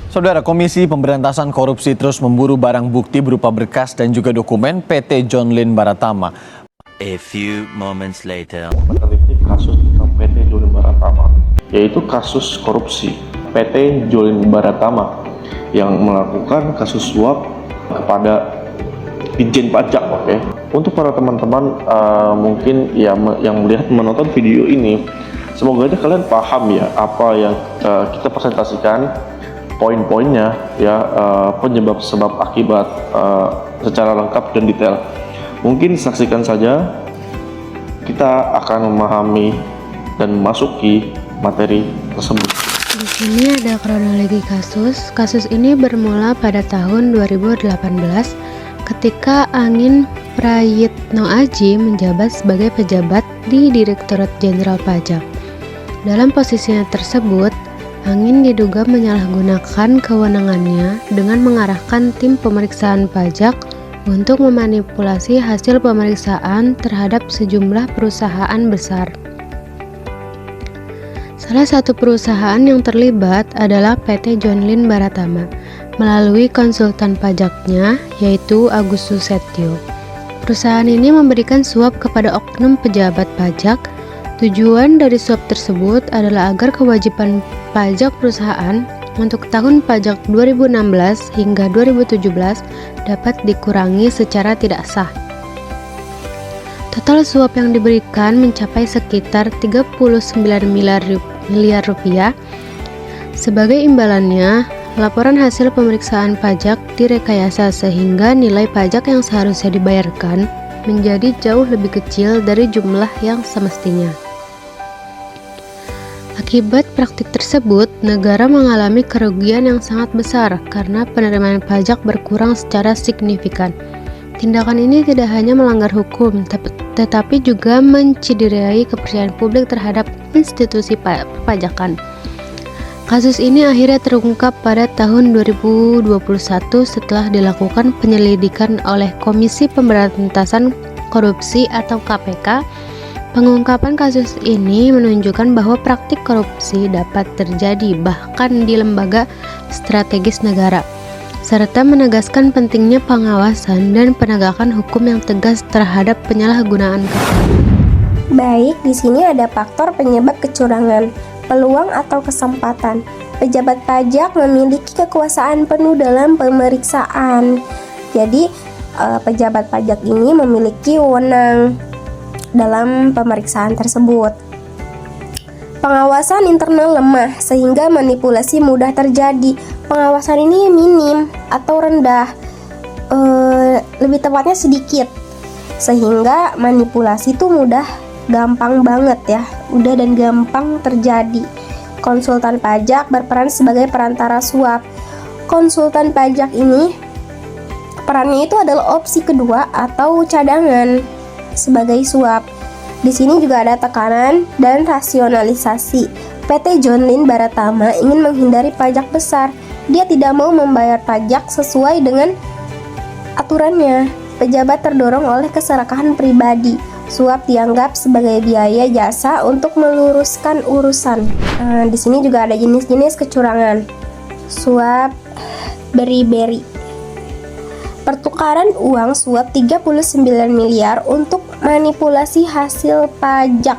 Saudara, Komisi Pemberantasan Korupsi terus memburu barang bukti berupa berkas dan juga dokumen PT John Lynn Baratama. A few moments later. Meneliti kasus PT John Lynn Baratama, yaitu kasus korupsi PT John Lynn Baratama yang melakukan kasus suap kepada Ditjen Pajak. Untuk para teman-teman mungkin ya yang menonton video ini, semoga aja kalian paham ya apa yang kita presentasikan, poin-poinnya ya, penyebab sebab akibat secara lengkap dan detail. Mungkin saksikan saja, kita akan memahami dan memasuki materi tersebut. Di sini ada kronologi kasus. Kasus ini bermula pada tahun 2018 ketika Angin Prayitno Aji menjabat sebagai pejabat di Direktorat Jenderal Pajak. Dalam posisinya tersebut, Angin diduga menyalahgunakan kewenangannya dengan mengarahkan tim pemeriksaan pajak untuk memanipulasi hasil pemeriksaan terhadap sejumlah perusahaan besar. Salah satu perusahaan yang terlibat adalah PT John Lynn Baratama melalui konsultan pajaknya, yaitu Agus Susetio. Perusahaan ini memberikan suap kepada oknum pejabat pajak. Tujuan dari suap tersebut adalah agar kewajiban pajak perusahaan untuk tahun pajak 2016 hingga 2017 dapat dikurangi secara tidak sah. Total suap yang diberikan mencapai sekitar 39 miliar rupiah. Sebagai imbalannya, laporan hasil pemeriksaan pajak direkayasa sehingga nilai pajak yang seharusnya dibayarkan menjadi jauh lebih kecil dari jumlah yang semestinya. Akibat praktik tersebut, negara mengalami kerugian yang sangat besar karena penerimaan pajak berkurang secara signifikan. Tindakan ini tidak hanya melanggar hukum, tetapi juga menciderai kepercayaan publik terhadap institusi perpajakan. Kasus ini akhirnya terungkap pada tahun 2021 setelah dilakukan penyelidikan oleh Komisi Pemberantasan Korupsi atau KPK. Pengungkapan kasus ini menunjukkan bahwa praktik korupsi dapat terjadi bahkan di lembaga strategis negara, serta menegaskan pentingnya pengawasan dan penegakan hukum yang tegas terhadap penyalahgunaan kekuasaan. Baik, di sini ada faktor penyebab kecurangan, peluang atau kesempatan. Pejabat pajak memiliki kekuasaan penuh dalam pemeriksaan. Jadi, pejabat pajak ini memiliki wewenang dalam pemeriksaan tersebut. Pengawasan internal lemah sehingga manipulasi mudah terjadi. Pengawasan ini minim atau rendah, lebih tepatnya sedikit, sehingga manipulasi itu gampang banget ya, mudah dan gampang terjadi. Konsultan pajak berperan sebagai perantara suap. Konsultan pajak ini perannya itu adalah opsi kedua atau cadangan sebagai suap. Di sini juga ada tekanan dan rasionalisasi. PT John Lynn Baratama ingin menghindari pajak besar. Dia tidak mau membayar pajak sesuai dengan aturannya. Pejabat terdorong oleh keserakahan pribadi. Suap dianggap sebagai biaya jasa untuk meluruskan urusan. Di sini juga ada jenis-jenis kecurangan. Suap beri-beri. Pertukaran uang suap 39 miliar untuk manipulasi hasil pajak.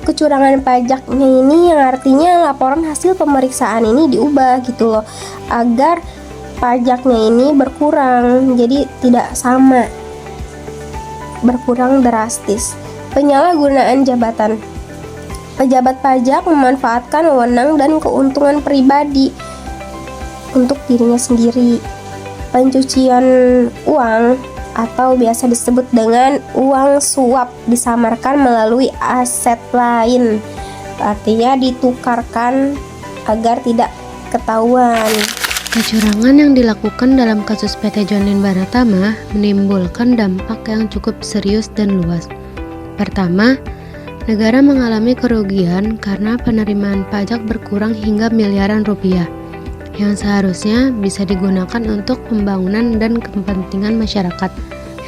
Kecurangan pajaknya ini yang artinya laporan hasil pemeriksaan ini diubah gitu loh, agar pajaknya ini berkurang, jadi tidak sama, berkurang drastis. Penyalahgunaan jabatan. Pejabat pajak memanfaatkan wewenang dan keuntungan pribadi untuk dirinya sendiri. Pencucian uang atau biasa disebut dengan uang suap disamarkan melalui aset lain, artinya ditukarkan agar tidak ketahuan. Kecurangan yang dilakukan dalam kasus PT John Lynn Baratama menimbulkan dampak yang cukup serius dan luas. Pertama, negara mengalami kerugian karena penerimaan pajak berkurang hingga miliaran rupiah. yang seharusnya bisa digunakan untuk pembangunan dan kepentingan masyarakat.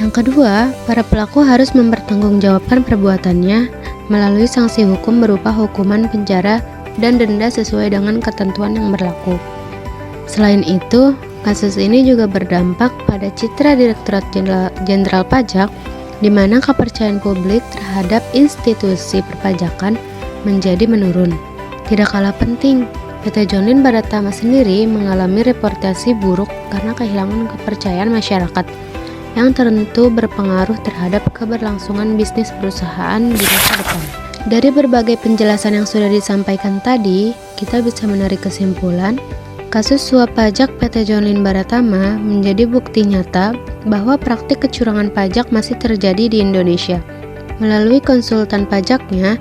Yang kedua, para pelaku harus mempertanggungjawabkan perbuatannya melalui sanksi hukum berupa hukuman penjara dan denda sesuai dengan ketentuan yang berlaku. Selain itu, kasus ini juga berdampak pada citra Direktorat Jenderal Pajak, di mana kepercayaan publik terhadap institusi perpajakan menjadi menurun. Tidak kalah penting, PT John Lynn Baratama sendiri mengalami reputasi buruk karena kehilangan kepercayaan masyarakat yang tentu berpengaruh terhadap keberlangsungan bisnis perusahaan di masa depan. Dari berbagai penjelasan yang sudah disampaikan tadi, kita bisa menarik kesimpulan kasus suap pajak PT John Lynn Baratama menjadi bukti nyata bahwa praktik kecurangan pajak masih terjadi di Indonesia. Melalui konsultan pajaknya,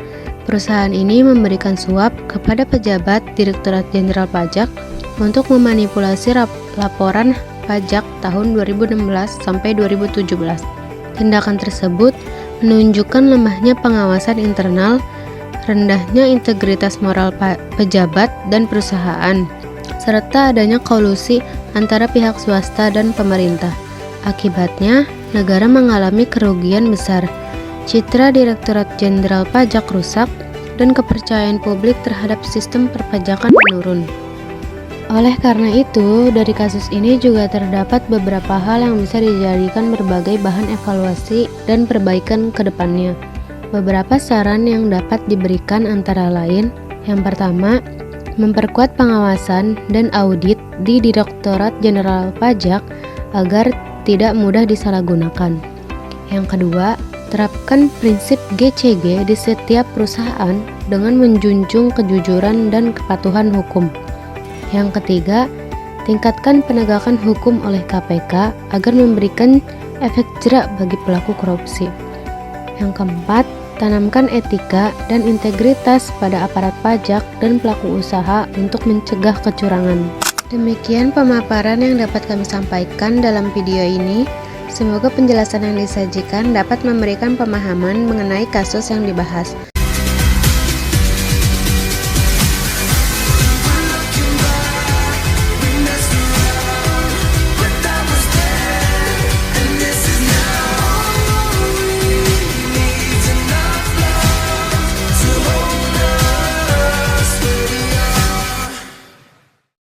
perusahaan ini memberikan suap kepada pejabat Direktorat Jenderal Pajak untuk memanipulasi laporan pajak tahun 2016 sampai 2017. Tindakan tersebut menunjukkan lemahnya pengawasan internal, rendahnya integritas moral pejabat dan perusahaan, serta adanya kolusi antara pihak swasta dan pemerintah. Akibatnya, negara mengalami kerugian besar. Citra Direktorat Jenderal Pajak rusak dan kepercayaan publik terhadap sistem perpajakan menurun. Oleh karena itu, dari kasus ini juga terdapat beberapa hal yang bisa dijadikan berbagai bahan evaluasi dan perbaikan ke depannya. Beberapa saran yang dapat diberikan antara lain, yang pertama, memperkuat pengawasan dan audit di Direktorat Jenderal Pajak agar tidak mudah disalahgunakan. Yang kedua, terapkan prinsip GCG di setiap perusahaan dengan menjunjung kejujuran dan kepatuhan hukum. Yang ketiga, tingkatkan penegakan hukum oleh KPK agar memberikan efek jerak bagi pelaku korupsi. Yang keempat, tanamkan etika dan integritas pada aparat pajak dan pelaku usaha untuk mencegah kecurangan. Demikian pemaparan yang dapat kami sampaikan dalam video ini. Semoga penjelasan yang disajikan dapat memberikan pemahaman mengenai kasus yang dibahas.